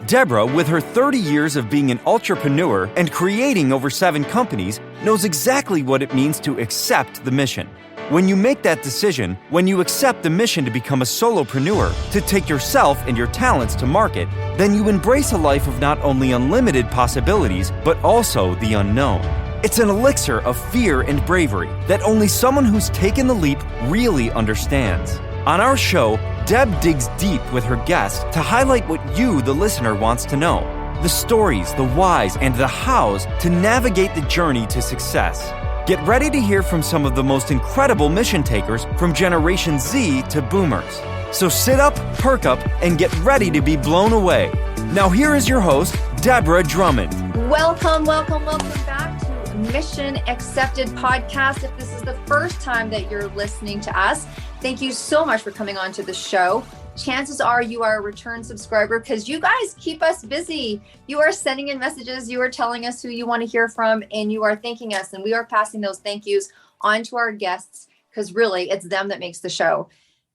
Deborah, with her 30 years of being an entrepreneur and creating over 7 companies, knows exactly what it means to accept the mission. When you make that decision, when you accept the mission to become a solopreneur, to take yourself and your talents to market, then you embrace a life of not only unlimited possibilities, but also the unknown. It's an elixir of fear and bravery that only someone who's taken the leap really understands. On our show, Deb digs deep with her guests to highlight what you, the listener, wants to know. The stories, the whys, and the hows to navigate the journey to success. Get ready to hear from some of the most incredible mission takers from Generation Z to Boomers. So sit up, perk up, and get ready to be blown away. Now here is your host, Deborah Drummond. Welcome back to Mission Accepted Podcast. If this is the first time that you're listening to us, thank you so much for coming on to the show. Chances are you are a return subscriber because you guys keep us busy. You are sending in messages, you are telling us who you want to hear from, and you are thanking us. And we are passing those thank yous on to our guests because really it's them that makes the show.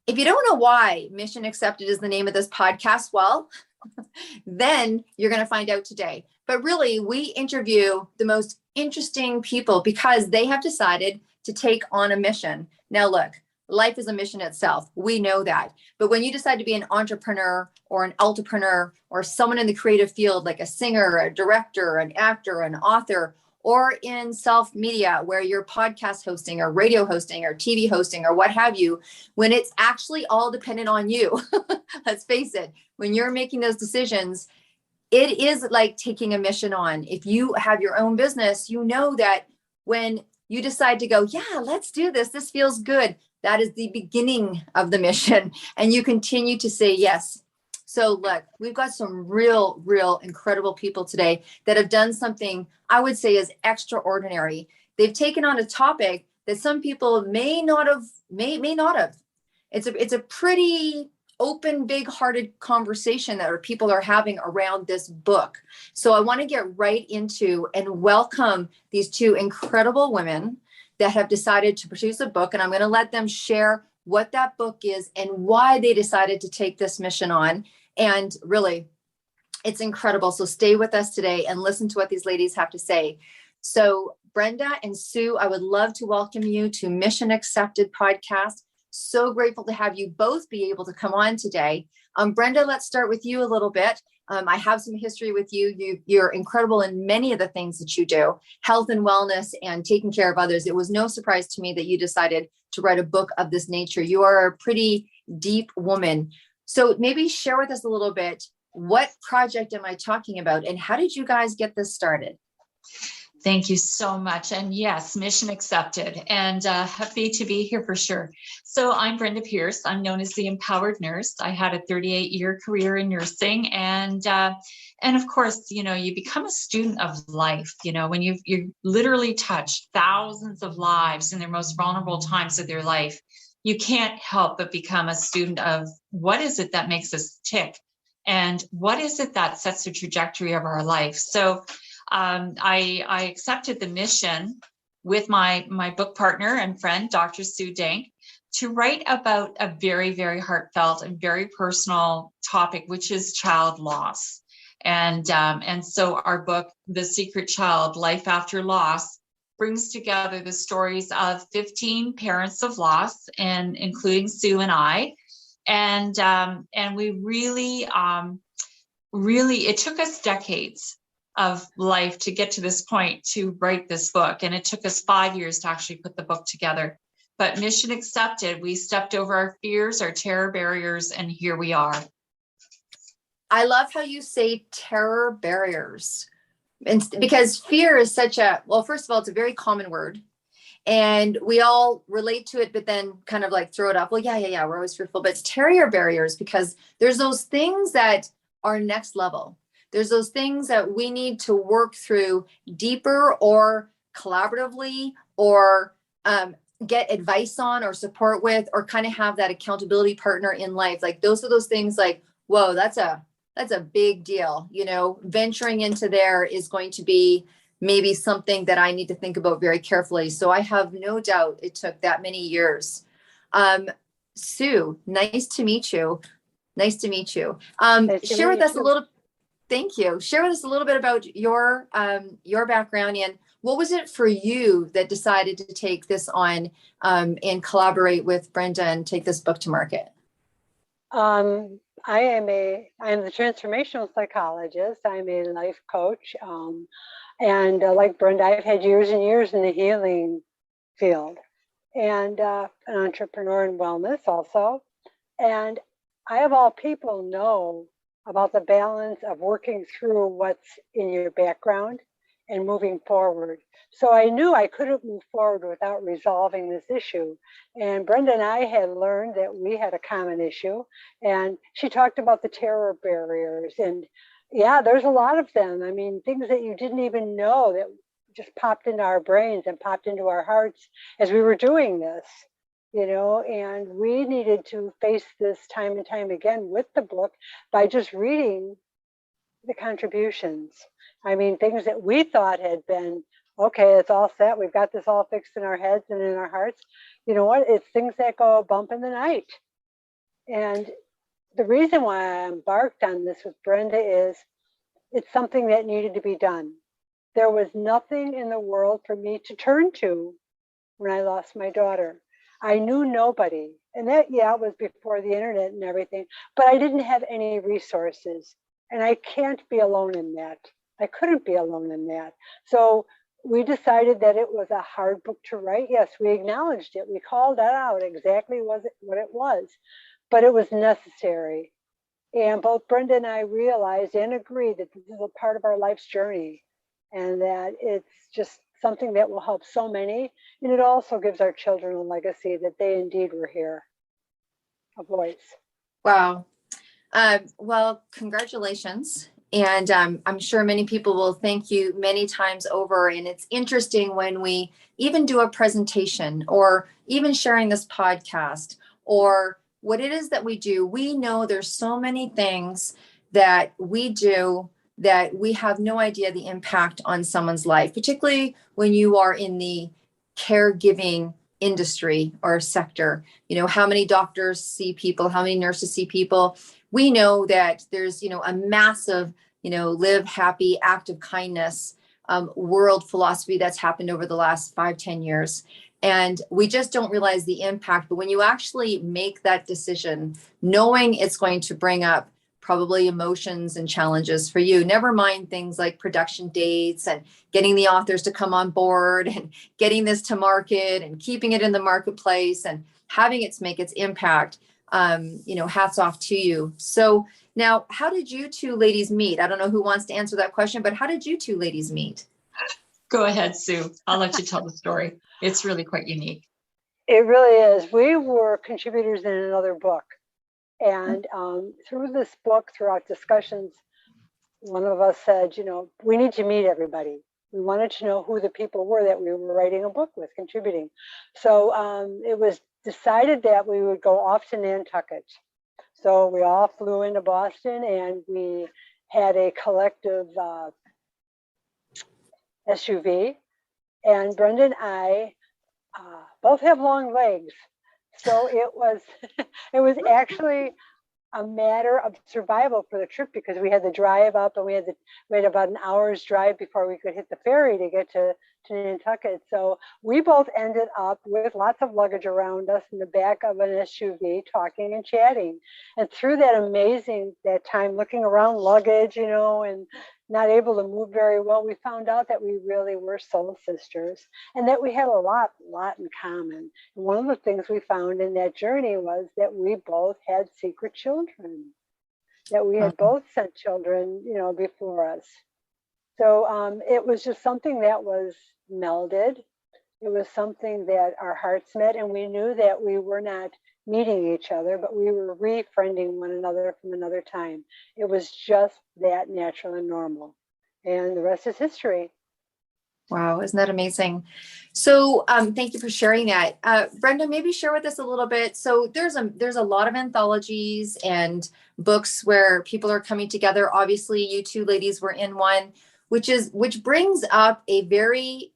If you don't know why Mission Accepted is the name of this podcast, well, then you're going to find out today. But really, we interview the most interesting people because they have decided to take on a mission. Now, look. Life is a mission itself. We know that. But when you decide to be an entrepreneur or an entrepreneur or someone in the creative field, like a singer, a director, an actor, an author, or in self-media where you're podcast hosting or radio hosting or TV hosting or what have you, when it's actually all dependent on you, let's face it, when you're making those decisions, it is like taking a mission on. If you have your own business, you know that when you decide to go, yeah, let's do this. This feels good. That is the beginning of the mission. And you continue to say yes. So look, we've got some real incredible people today that have done something I would say is extraordinary. They've taken on a topic that some people may not have. It's a pretty open, big-hearted conversation that people are having around this book. So I want to get right into and welcome these 2 incredible women that have decided to produce a book. And I'm going to let them share what that book is and why they decided to take this mission on. And really, it's incredible. So stay with us today and listen to what these ladies have to say. So Brenda and Sue, I would love to welcome you to Mission Accepted Podcast. So grateful to have you both be able to come on today. Brenda, let's start with you a little bit. I have some history with you. You're incredible in many of the things that you do, health and wellness and taking care of others. It was no surprise to me that you decided to write a book of this nature. You are a pretty deep woman. So maybe share with us a little bit, what project am I talking about and how did you guys get this started? Thank you so much. And yes, mission accepted and happy to be here for sure. So I'm Brenda Pierce. I'm known as the Empowered Nurse. I had a 38-year career in nursing and of course, you know, you become a student of life, you know, when you literally touch thousands of lives in their most vulnerable times of their life, you can't help but become a student of what is it that makes us tick and what is it that sets the trajectory of our life. So I accepted the mission with my book partner and friend, Dr. Sue Denk, to write about a very, very heartfelt and very personal topic, which is child loss. And so our book, The Secret Child, Life After Loss, brings together the stories of 15 parents of loss, and including Sue and I. And we really, it took us decades of life to get to this point to write this book. And it took us 5 years to actually put the book together. But mission accepted, we stepped over our fears, our terror barriers, and here we are. I love how you say terror barriers. And because fear is such a, well, first of all, it's a very common word. And we all relate to it, but then kind of like throw it off. Well, yeah, we're always fearful. But it's terror barriers because there's those things that are next level. There's those things that we need to work through deeper or collaboratively or get advice on or support with or kind of have that accountability partner in life. Like those are those things like, whoa, that's a big deal. You know, venturing into there is going to be maybe something that I need to think about very carefully. So I have no doubt it took that many years. Sue, nice to meet you. Share with us a little. Thank you. Share with us a little bit about your background, and what was it for you that decided to take this on and collaborate with Brenda and take this book to market? I'm the transformational psychologist. I'm a life coach. And like Brenda, I've had years and years in the healing field, and an entrepreneur in wellness also. And I, of all people, know about the balance of working through what's in your background and moving forward. So I knew I couldn't move forward without resolving this issue. And Brenda and I had learned that we had a common issue. And she talked about the terror barriers. And yeah, there's a lot of them. I mean, things that you didn't even know that just popped into our brains and popped into our hearts as we were doing this. And we needed to face this time and time again with the book by just reading the contributions. I mean, things that we thought had been, okay, it's all set. We've got this all fixed in our heads and in our hearts. You know what? It's things that go bump in the night. And the reason why I embarked on this with Brenda is it's something that needed to be done. There was nothing in the world for me to turn to when I lost my daughter. I knew nobody. And that, it was before the internet and everything, but I didn't have any resources. And I can't be alone in that. I couldn't be alone in that. So we decided that it was a hard book to write. Yes, we acknowledged it. We called that out exactly what it was, but it was necessary. And both Brenda and I realized and agreed that this is a part of our life's journey, and that it's just something that will help so many. And it also gives our children a legacy that they indeed were here, a voice. Wow. Well, congratulations. And I'm sure many people will thank you many times over. And it's interesting when we even do a presentation or even sharing this podcast or what it is that we do. We know there's so many things that we do that we have no idea the impact on someone's life, particularly when you are in the caregiving industry or sector. How many doctors see people, how many nurses see people. We know that there's, a massive, live happy, act of kindness world philosophy that's happened over the last 5-10 years. And we just don't realize the impact. But when you actually make that decision, knowing it's going to bring up probably emotions and challenges for you, never mind things like production dates and getting the authors to come on board and getting this to market and keeping it in the marketplace and having it make its impact, hats off to you. So now, how did you two ladies meet? I don't know who wants to answer that question, but how did you two ladies meet? Go ahead, Sue. I'll let you tell the story. It's really quite unique. It really is. We were contributors in another book. And through this book, throughout discussions, one of us said, we need to meet everybody. We wanted to know who the people were that we were writing a book with, contributing. So it was decided that we would go off to Nantucket. So we all flew into Boston and we had a collective SUV. And Brenda and I both have long legs. So it was actually a matter of survival for the trip, because we had the drive up and we had about an hour's drive before we could hit the ferry to get to Nantucket. So we both ended up with lots of luggage around us in the back of an SUV, talking and chatting. And through that time looking around luggage, and not able to move very well, we found out that we really were soul sisters and that we had a lot in common. And one of the things we found in that journey was that we both had secret children, that we had both sent children, before us. So it was just something that was melded. It was something that our hearts met, and we knew that we were not meeting each other, but we were refriending one another from another time. It was just that natural and normal. And the rest is history. Wow, isn't that amazing? So thank you for sharing that. Brenda, maybe share with us a little bit. So there's a lot of anthologies and books where people are coming together. Obviously, you two ladies were in one, which brings up a very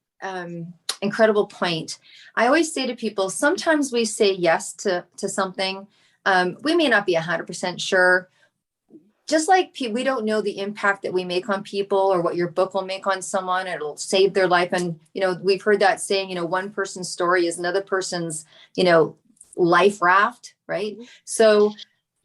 incredible point. I always say to people, sometimes we say yes to something. We may not be 100% sure. just like we don't know the impact that we make on people or what your book will make on someone. It'll save their life. And, we've heard that saying, one person's story is another person's, life raft, right? Mm-hmm. So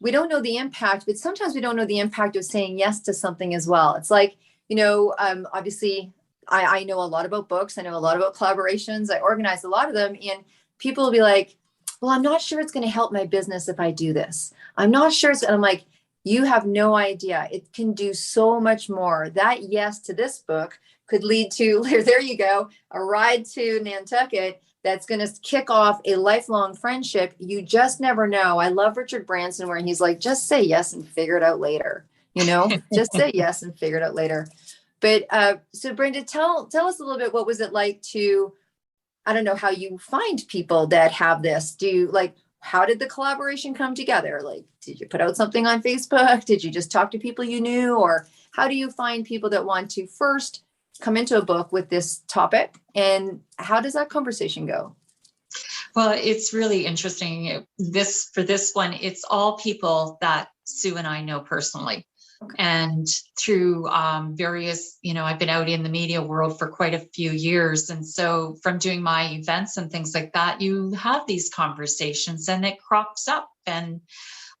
we don't know the impact, but sometimes we don't know the impact of saying yes to something as well. It's like, obviously I know a lot about books. I know a lot about collaborations. I organize a lot of them, and people will be like, well, I'm not sure it's going to help my business if I do this. I'm not sure. And I'm like, you have no idea. It can do so much more. That yes to this book could lead to, there you go, a ride to Nantucket that's going to kick off a lifelong friendship. You just never know. I love Richard Branson, where he's like, just say yes and figure it out later. Just say yes and figure it out later. But so Brenda, tell us a little bit, what was it like to, I don't know how you find people that have this. How did the collaboration come together? Like, did you put out something on Facebook? Did you just talk to people you knew? Or how do you find people that want to first come into a book with this topic? And how does that conversation go? Well, it's really interesting. For this one, it's all people that Sue and I know personally. Okay. And through various, I've been out in the media world for quite a few years. And so from doing my events and things like that, you have these conversations and it crops up,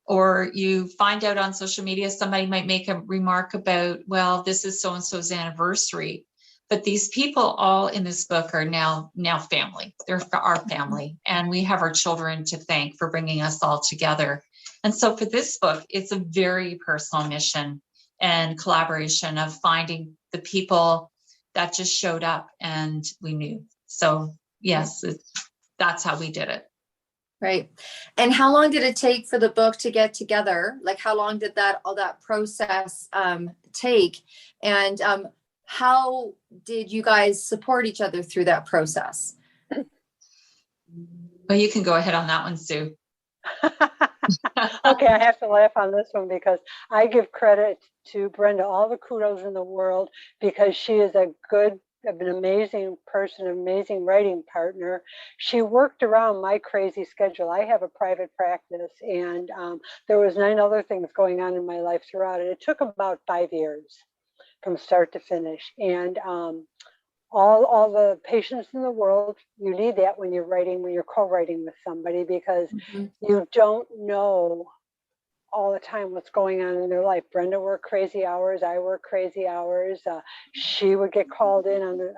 or you find out on social media, somebody might make a remark about, well, this is so-and-so's anniversary. But these people all in this book are now family. They're our family. And we have our children to thank for bringing us all together. And so for this book, it's a very personal mission and collaboration of finding the people that just showed up and we knew. So yes, that's how we did it. Right. And how long did it take for the book to get together? Like, how long did all that process take? And how did you guys support each other through that process? Well, you can go ahead on that one, Sue. Okay, I have to laugh on this one because I give credit to Brenda all the kudos in the world, because she is an amazing person, an amazing writing partner. She worked around my crazy schedule. I have a private practice, and there was 9 other things going on in my life throughout it. It took about 5 years from start to finish, and all the patience in the world. You need that when you're co-writing with somebody, because you don't know all the time what's going on in their life. Brenda worked crazy hours. I work crazy hours. She would get called in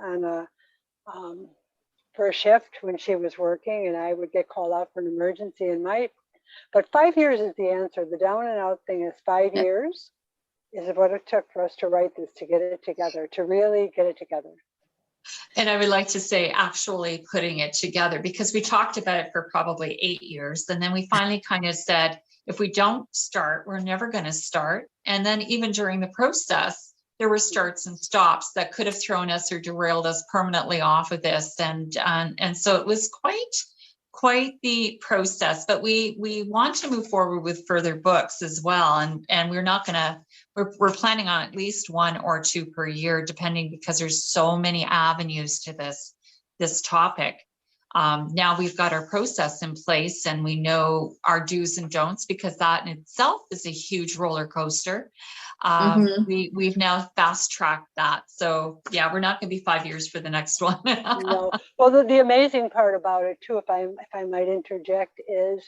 for a shift when she was working, and I would get called out for an emergency. But 5 years is the answer. The down and out thing is 5 years is what it took for us to write this, to get it together, to really get it together. And I would like to say actually putting it together, because we talked about it for probably 8 years. And then we finally kind of said, if we don't start, we're never going to start. And then even during the process, there were starts and stops that could have thrown us or derailed us permanently off of this. And so it was quite the process, but we want to move forward with further books as well. And we're planning on at least 1 or 2 per year, depending, because there's so many avenues to this topic. Now we've got our process in place and we know our do's and don'ts, because that in itself is a huge roller coaster. We've now fast tracked that. So yeah, we're not going to be 5 years for the next one. No. Well, the amazing part about it too, if I might interject, is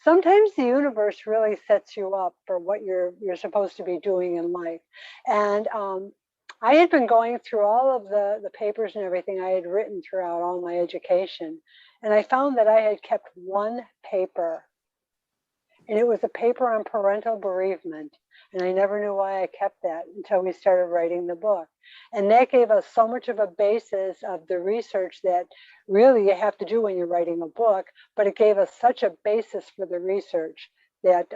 sometimes the universe really sets you up for what you're supposed to be doing in life. And I had been going through all of the papers and everything I had written throughout all my education, and I found that I had kept one paper, and it was a paper on parental bereavement. And I never knew why I kept that until we started writing the book. And that gave us so much of a basis of the research that really you have to do when you're writing a book, but it gave us such a basis for the research that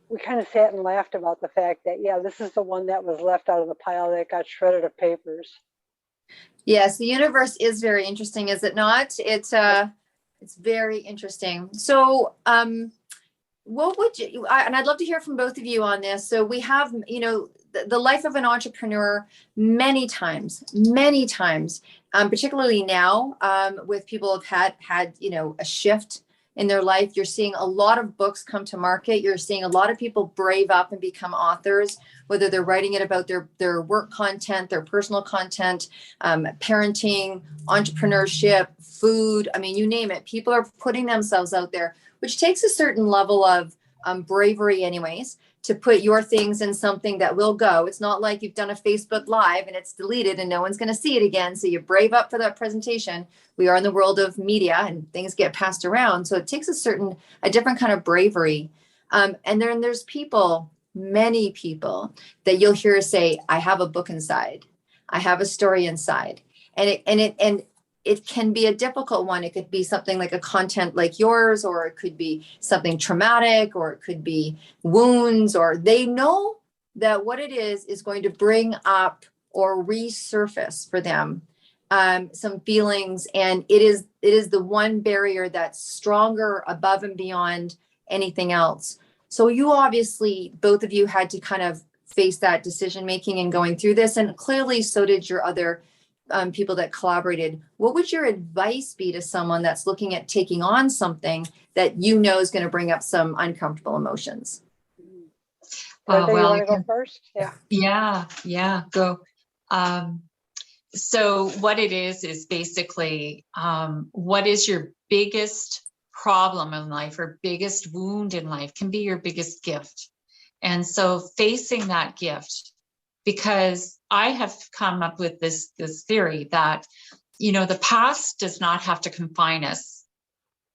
we kind of sat and laughed about the fact that, yeah, this is the one that was left out of the pile that got shredded of papers. Yes, the universe is very interesting, is it not? It's very interesting. So, what would you, and I'd love to hear from both of you on this. So we have, the life of an entrepreneur many times, particularly now, with people have had, a shift in their life. You're seeing a lot of books come to market. You're seeing a lot of people brave up and become authors, whether they're writing it about their work content, their personal content, parenting, entrepreneurship, food. I mean, you name it. People are putting themselves out there, which takes a certain level of bravery anyways, to put your things in something that will go. It's not like you've done a Facebook Live and it's deleted and no one's going to see it again. So you brave up for that presentation. We are in the world of media and things get passed around. So it takes a different kind of bravery. And then there's people, many people that you'll hear say, I have a book inside. I have a story inside. And it can be a difficult one. It could be something like a content like yours, or it could be something traumatic, or it could be wounds, or they know that what it is going to bring up or resurface for them some feelings. And it is the one barrier that's stronger above and beyond anything else. So you obviously, both of you had to kind of face that decision making and going through this. And clearly so did your other people that collaborated. What would your advice be to someone that's looking at taking on something that you know is going to bring up some uncomfortable emotions? Brenda, you want to go first? Yeah, go. So what it is basically, what is your biggest problem in life or biggest wound in life can be your biggest gift. And so facing that gift, because I have come up with this theory that, the past does not have to confine us.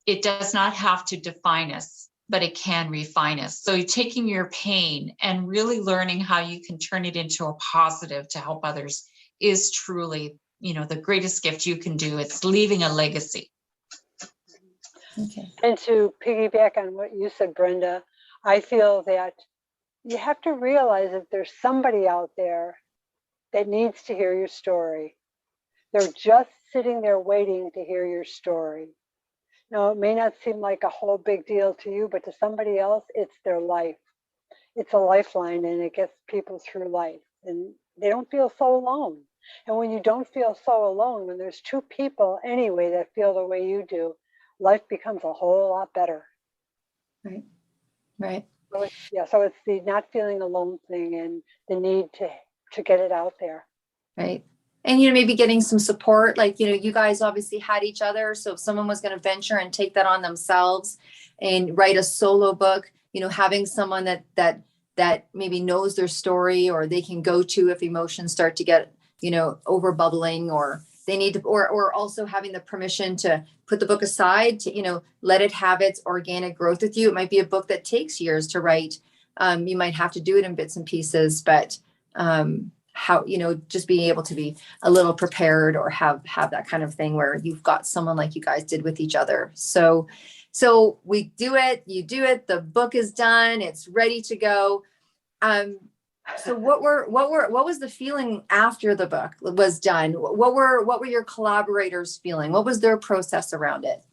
It does not have to define us, but it can refine us. So taking your pain and really learning how you can turn it into a positive to help others is truly, the greatest gift you can do. It's leaving a legacy. Okay. And to piggyback on what you said, Brenda, I feel that you have to realize that there's somebody out there that needs to hear your story. They're just sitting there waiting to hear your story. Now, it may not seem like a whole big deal to you, but to somebody else, it's their life. It's a lifeline, and it gets people through life. And they don't feel so alone. And when you don't feel so alone, when there's two people anyway that feel the way you do, life becomes a whole lot better. Right. So it's the not feeling alone thing and the need to get it out there. Right. And, maybe getting some support, like, you guys obviously had each other. So if someone was going to venture and take that on themselves and write a solo book, having someone that maybe knows their story, or they can go to if emotions start to get, over bubbling, or they need to, or also having the permission to put the book aside, to, let it have its organic growth with you. It might be a book that takes years to write. You might have to do it in bits and pieces, but how, just being able to be a little prepared, or have that kind of thing where you've got someone like you guys did with each other. So we do it, you do it, the book is done, it's ready to go. So what was the feeling after the book was done? What were your collaborators feeling? What was their process around it?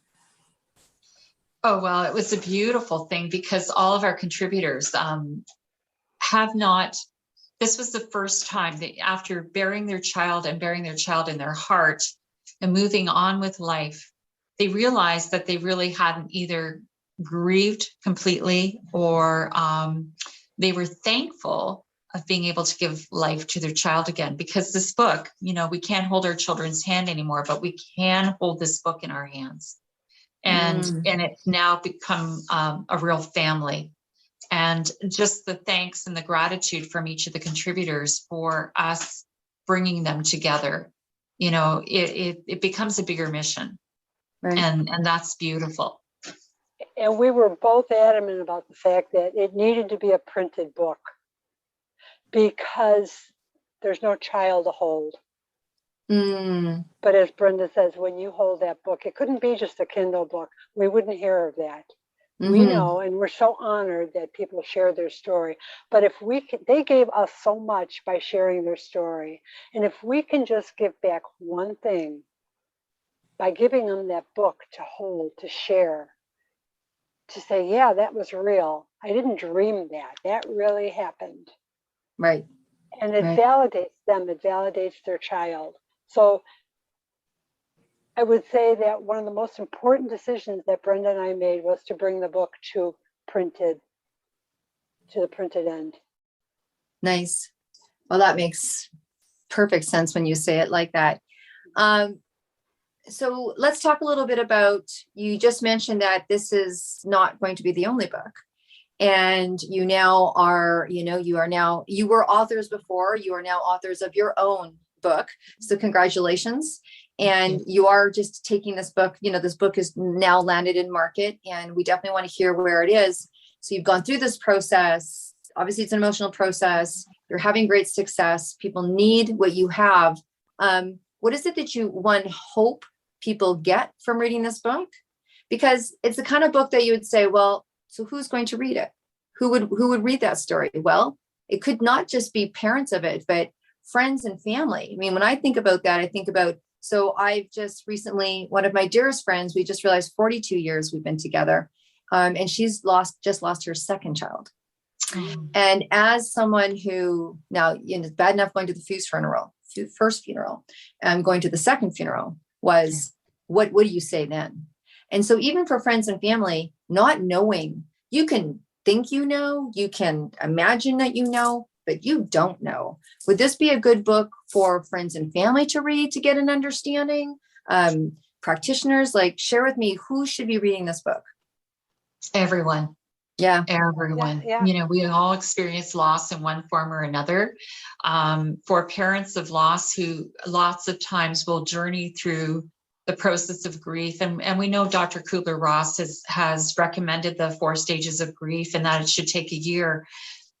Oh, well, it was a beautiful thing, because all of our contributors this was the first time that after burying their child in their heart and moving on with life, they realized that they really hadn't either grieved completely, or they were thankful of being able to give life to their child again. Because this book, we can't hold our children's hand anymore, but we can hold this book in our hands. And it's now become a real family. And just the thanks and the gratitude from each of the contributors for us bringing them together, it becomes a bigger mission. Right. And that's beautiful. And we were both adamant about the fact that it needed to be a printed book, because there's no child to hold. But as Brenda says, when you hold that book, it couldn't be just a Kindle book. We wouldn't hear of that. We know, and we're so honored that people share their story. But if they gave us so much by sharing their story. And if we can just give back one thing by giving them that book to hold, to share, to say, yeah, that was real. I didn't dream that. That really happened. Right. And it validates them. It validates their child. So I would say that one of the most important decisions that Brenda and I made was to bring the book to the printed end. Nice. Well, that makes perfect sense when you say it like that. So let's talk a little bit about, you just mentioned that this is not going to be the only book. And you now are, you were authors before, you are now authors of your own book. So congratulations. And you are just taking this book, this book is now landed in market, and we definitely want to hear where it is. So you've gone through this process. Obviously it's an emotional process. You're having great success. People need what you have. What is it that you, hope people get from reading this book? Because it's the kind of book that you would say, well, so who's going to read it? Who would read that story? Well, it could not just be parents of it, but friends and family. I mean, when I think about that, I think about, so I've just recently, one of my dearest friends, we just realized 42 years we've been together. And she's just lost her second child. And as someone who now, it's bad enough going to the first funeral, going to the second funeral was, what do you say then? And so even for friends and family, not knowing, you can think, you can imagine that, but you don't know. Would this be a good book for friends and family to read to get an understanding? Practitioners, share with me, who should be reading this book? Everyone. Yeah. Everyone. Yeah. We all experience loss in one form or another. For parents of loss who lots of times will journey through the process of grief. And we know Dr. Kubler-Ross has recommended the 4 stages of grief, and that it should take a year.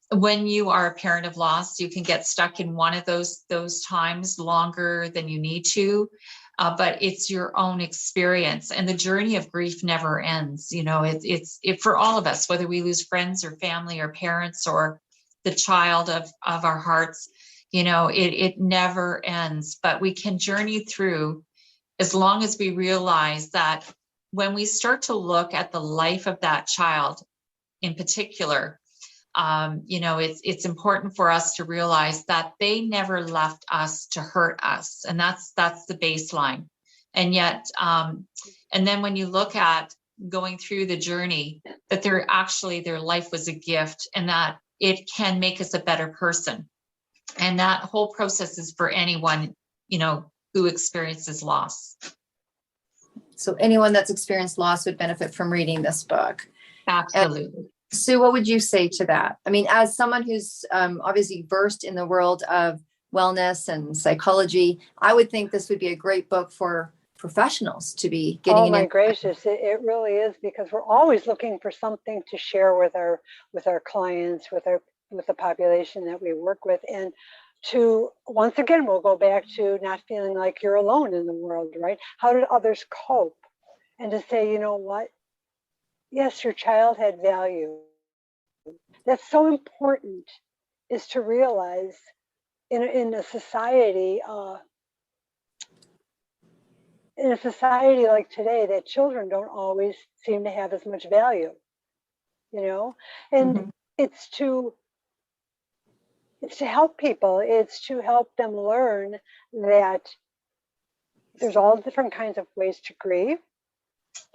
When you are a parent of loss, you can get stuck in one of those times longer than you need to. But it's your own experience, and the journey of grief never ends. It's for all of us, whether we lose friends or family or parents or the child of our hearts, it never ends, but we can journey through as long as we realize that when we start to look at the life of that child in particular, it's important for us to realize that they never left us to hurt us. And that's the baseline. And yet, and then when you look at going through the journey, that their life was a gift, and that it can make us a better person. And that whole process is for anyone, who experiences loss. So anyone that's experienced loss would benefit from reading this book. Absolutely. Sue, what would you say to that? I mean, as someone who's obviously versed in the world of wellness and psychology, I would think this would be a great book for professionals to be getting. Oh my gracious, it really is, because we're always looking for something to share with our clients, with the population that we work with, and to, once again, we'll go back to not feeling like you're alone in the world, right? How did others cope? And to say, you know what? Yes, your child had value. That's so important, is to realize in a society like today, that children don't always seem to have as much value, and it's to help people. It's to help them learn that there's all different kinds of ways to grieve,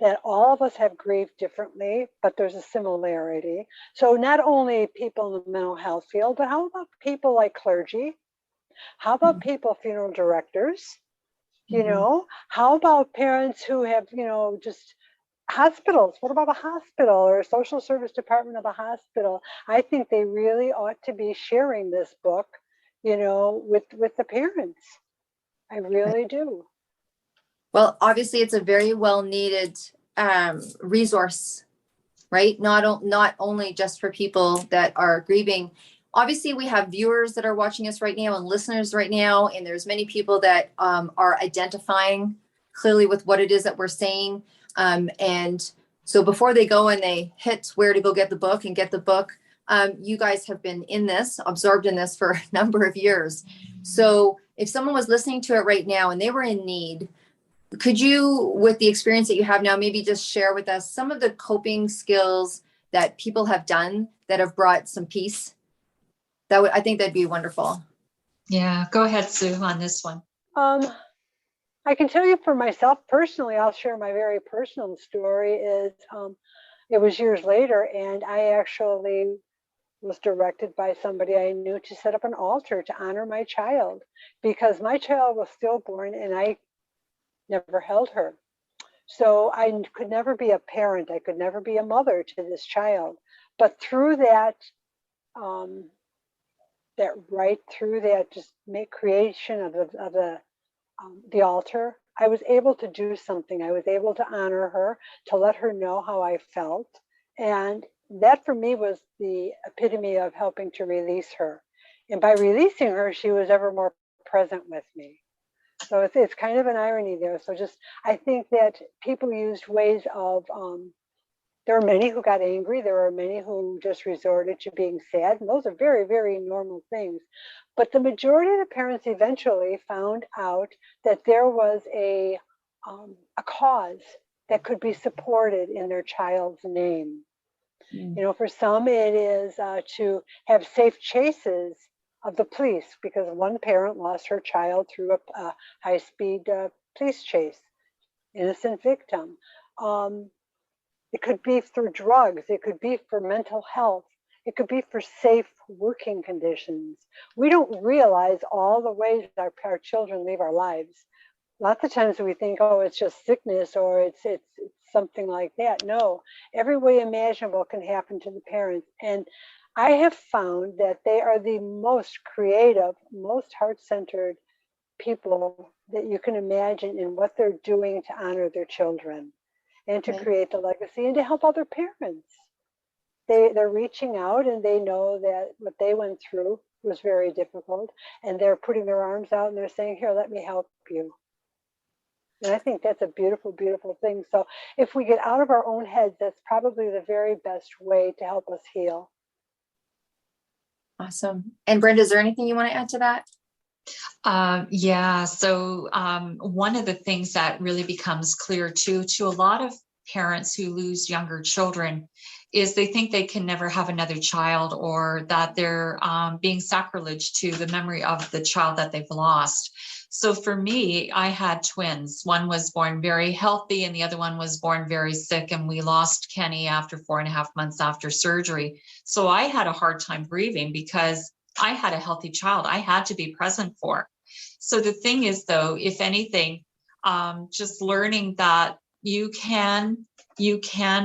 that all of us have grieved differently, but there's a similarity. So not only people in the mental health field, but how about people like clergy? How about people, funeral directors? How about parents who have, just hospitals? What about a hospital or a social service department of a hospital? I think they really ought to be sharing this book, with the parents. I really do. Well, obviously it's a very well needed resource, right? Not only just for people that are grieving. Obviously we have viewers that are watching us right now and listeners right now, and there's many people that are identifying clearly with what it is that we're saying. And so before they go and they hit where to go get the book, you guys have been absorbed in this for a number of years. So if someone was listening to it right now and they were in need, could you, with the experience that you have now, maybe just share with us some of the coping skills that people have done that have brought some peace? I think that'd be wonderful. Yeah, go ahead, Sue, on this one. I can tell you for myself personally, I'll share my very personal story is it was years later, and I actually was directed by somebody I knew to set up an altar to honor my child because my child was stillborn and I never held her. So I could never be a parent. I could never be a mother to this child. But through that, just make creation of the altar, I was able to do something. I was able to honor her, to let her know how I felt. And that for me was the epitome of helping to release her. And by releasing her, she was ever more present with me. So it's kind of an irony there. So I think that people used ways of, there are many who got angry. There are many who just resorted to being sad. And those are very, very normal things. But the majority of the parents eventually found out that there was a cause that could be supported in their child's name. For some, it is to have safe chases of the police because one parent lost her child through a high-speed police chase, innocent victim. It could be for drugs. It could be for mental health. It could be for safe working conditions. We don't realize all the ways our children leave our lives. Lots of times we think, oh, it's just sickness or it's something like that. No, every way imaginable can happen to the parents. And I have found that they are the most creative, most heart-centered people that you can imagine in what they're doing to honor their children and to create the legacy and to help other parents. They're reaching out and they know that what they went through was very difficult and they're putting their arms out and they're saying, here, let me help you. And I think that's a beautiful, beautiful thing. So if we get out of our own heads, that's probably the very best way to help us heal. Awesome. And Brenda, is there anything you want to add to that? Yeah. So one of the things that really becomes clear to a lot of parents who lose younger children is they think they can never have another child or that they're being sacrilege to the memory of the child that they've lost. So for me, I had twins. One was born very healthy and the other one was born very sick. And we lost Kenny after 4.5 months after surgery. So I had a hard time grieving because I had a healthy child I had to be present for. So the thing is, though, if anything, just learning that you can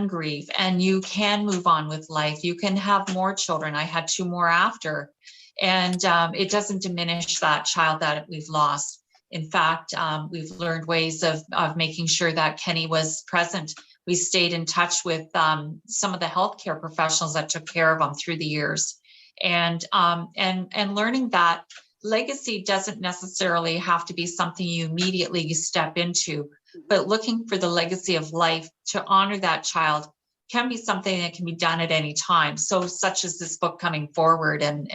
grieve and you can move on with life. You can have more children. I had 2 more after. And it doesn't diminish that child that we've lost. In fact, we've learned ways of making sure that Kenny was present. We stayed in touch with some of the healthcare professionals that took care of him through the years. And learning that legacy doesn't necessarily have to be something you immediately step into, but looking for the legacy of life to honor that child can be something that can be done at any time. So such as this book coming forward and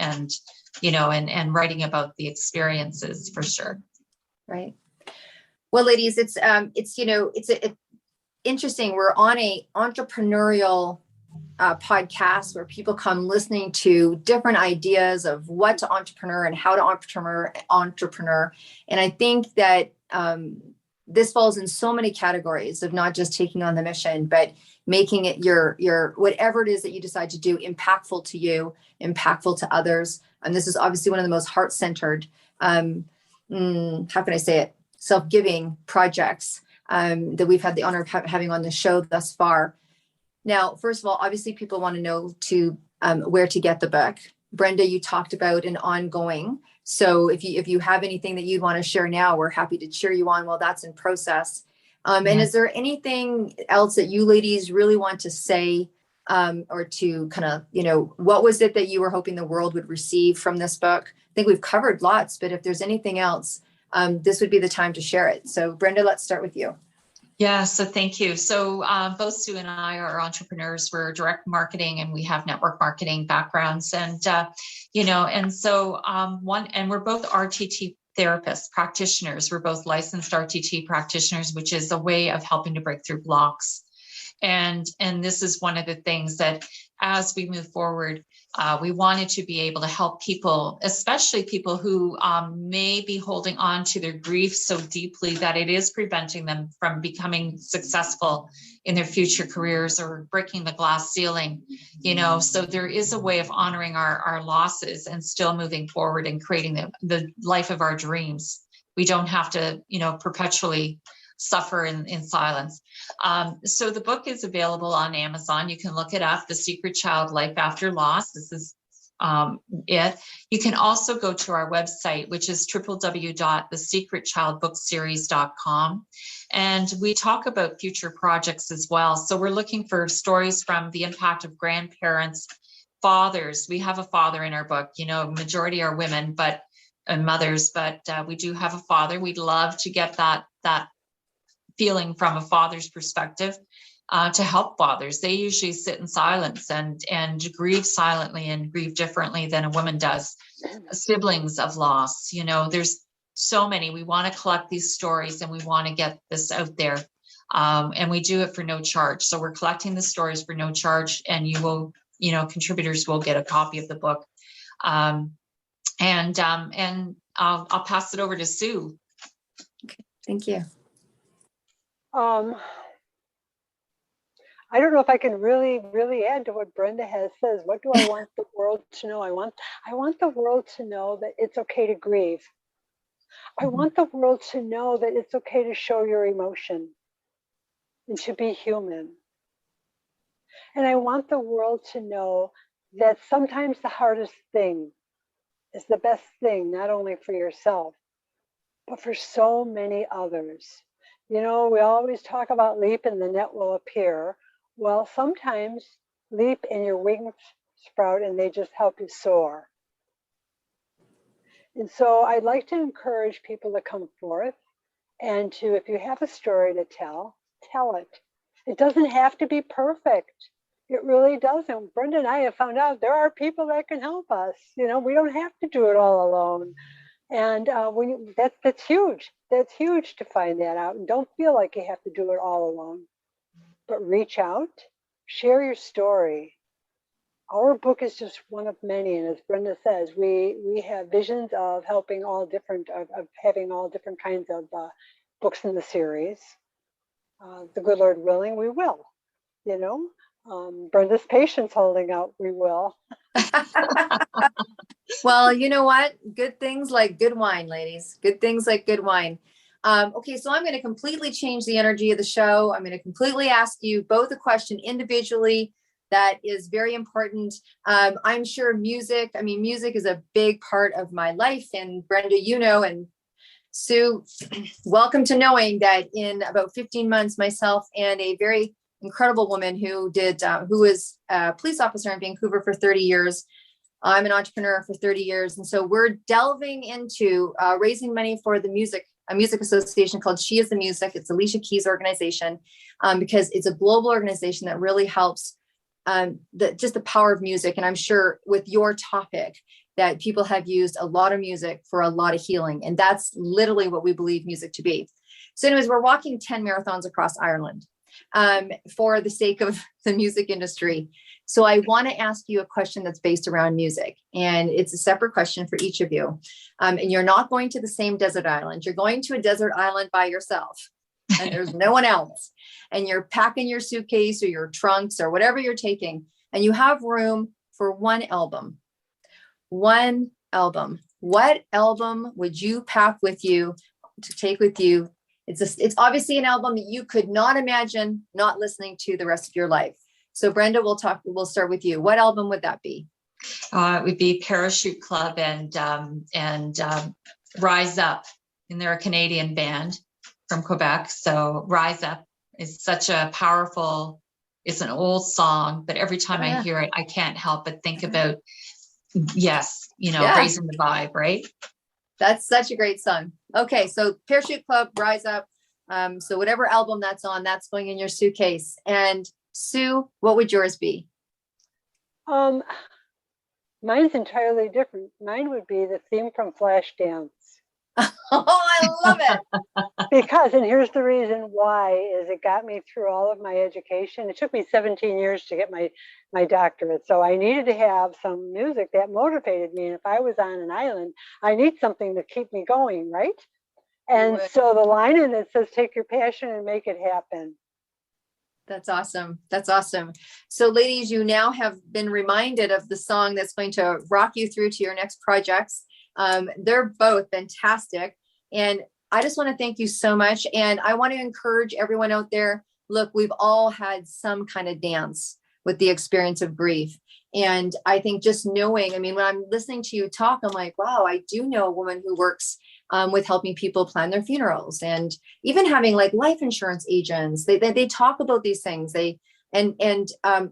writing about the experiences for sure. Right. Well, ladies, it's interesting. We're on a entrepreneurial podcast where people come listening to different ideas of what to entrepreneur and how to entrepreneur. And I think that this falls in so many categories of not just taking on the mission, but making it your whatever it is that you decide to do impactful to you, impactful to others. And this is obviously one of the most heart-centered, how can I say it, self-giving projects that we've had the honor of having on the show thus far. Now, first of all, obviously people want to know where to get the book. Brenda, you talked about an ongoing. So if you have anything that you'd want to share now, we're happy to cheer you on while that's in process. And is there anything else that you ladies really want to say or to kind of, what was it that you were hoping the world would receive from this book? I think we've covered lots, but if there's anything else, this would be the time to share it. So Brenda, let's start with you. Yeah, so thank you. So both Sue and I are entrepreneurs. We're direct marketing and we have network marketing backgrounds. And, we're both RTT therapists, practitioners. We're both licensed RTT practitioners, which is a way of helping to break through blocks. And this is one of the things that as we move forward, We wanted to be able to help people, especially people who may be holding on to their grief so deeply that it is preventing them from becoming successful in their future careers or breaking the glass ceiling, so there is a way of honoring our losses and still moving forward and creating the life of our dreams. We don't have to, perpetually suffer in silence. So the book is available on Amazon. You can look it up, The Secret Child, Life After Loss. This is it. You can also go to our website, which is www.thesecretchildbookseries.com. And we talk about future projects as well. So we're looking for stories from the impact of grandparents, fathers. We have a father in our book, majority are women, and mothers, but we do have a father. We'd love to get that feeling from a father's perspective, to help fathers. They usually sit in silence and grieve silently and grieve differently than a woman does. Siblings of loss, there's so many. We want to collect these stories and we want to get this out there. And we do it for no charge. So we're collecting the stories for no charge, and you will, contributors will get a copy of the book. And I'll pass it over to Sue. Okay, thank you. I don't know if I can really, really add to what Brenda has says. What do I want the world to know? I want the world to know that it's okay to grieve. I want the world to know that it's okay to show your emotion and to be human. And I want the world to know that sometimes the hardest thing is the best thing, not only for yourself, but for so many others. We always talk about leap and the net will appear. Well, sometimes leap and your wings sprout and they just help you soar. And so I'd like to encourage people to come forth and to, if you have a story to tell it. It doesn't have to be perfect. It really doesn't. Brenda and I have found out there are people that can help us. We don't have to do it all alone. And that's huge. That's huge to find that out. And don't feel like you have to do it all alone. But reach out, share your story. Our book is just one of many. And as Brenda says, we have visions of helping of having all different kinds of books in the series. The good Lord willing, we will. Brenda's patience holding out, we will. Well, you know what? Good things like good wine, ladies. Good things like good wine. Okay, so I'm going to completely change the energy of the show. I'm going to completely ask you both a question individually that is very important. I'm sure music is a big part of my life. And Brenda, and Sue, welcome to knowing that in about 15 months, myself and a very incredible woman who was a police officer in Vancouver for 30 years. I'm an entrepreneur for 30 years. And so we're delving into raising money for a music association called She Is the Music. It's Alicia Keys' organization, because it's a global organization that really helps just the power of music. And I'm sure with your topic that people have used a lot of music for a lot of healing. And that's literally what we believe music to be. So anyways, we're walking 10 marathons across Ireland for the sake of the music industry. So I want to ask you a question that's based around music, and it's a separate question for each of you. And you're not going to the same desert island. You're going to a desert island by yourself, and there's no one else. And you're packing your suitcase or your trunks or whatever you're taking, and you have room for one album. One album. What album would you pack with you to take with you? It's obviously an album that you could not imagine not listening to the rest of your life. So Brenda, we'll start with you. What album would that be? It would be Parachute Club and Rise Up. And they're a Canadian band from Quebec. So Rise Up is such a powerful, it's an old song, but every time I hear it, I can't help but think about, raising the vibe, right? That's such a great song. Okay, so Parachute Club, Rise Up. So whatever album that's on, that's going in your suitcase. And Sue, what would yours be? Mine's entirely different. Mine would be the theme from Flashdance. Oh, I love it. Because, and here's the reason why, is it got me through all of my education. It took me 17 years to get my doctorate. So I needed to have some music that motivated me. And if I was on an island, I need something to keep me going, right? And so the line in it says, take your passion and make it happen. That's awesome. That's awesome. So ladies, you now have been reminded of the song that's going to rock you through to your next projects. They're both fantastic. And I just want to thank you so much. And I want to encourage everyone out there. Look, we've all had some kind of dance with the experience of grief. And I think just knowing, I mean, when I'm listening to you talk, I'm like, wow, I do know a woman who works with helping people plan their funerals, and even having like life insurance agents. They talk about these things. And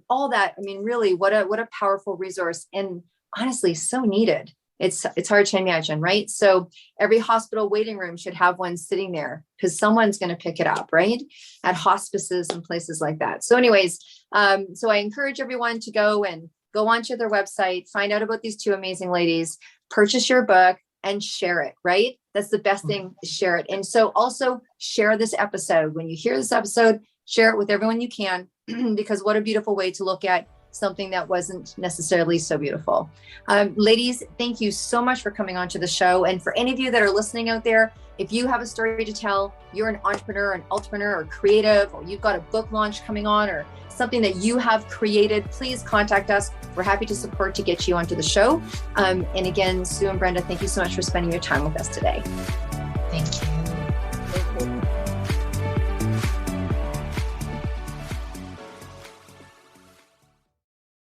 all that. I mean, really, what a powerful resource, and honestly, so needed. It's hard to imagine, right? So every hospital waiting room should have one sitting there, because someone's going to pick it up, right? At hospices and places like that. So anyways, so I encourage everyone to go onto their website, find out about these two amazing ladies, purchase your book, and share it, right? That's the best thing, share it. And so also share this episode. When you hear this episode, share it with everyone you can, because what a beautiful way to look at something that wasn't necessarily so beautiful. Ladies, thank you so much for coming onto the show. And for any of you that are listening out there, if you have a story to tell, you're an entrepreneur, an entrepreneur, or creative, or you've got a book launch coming on, or something that you have created, please contact us. We're happy to support to get you onto the show. And again, Sue and Brenda, thank you so much for spending your time with us today. Thank you.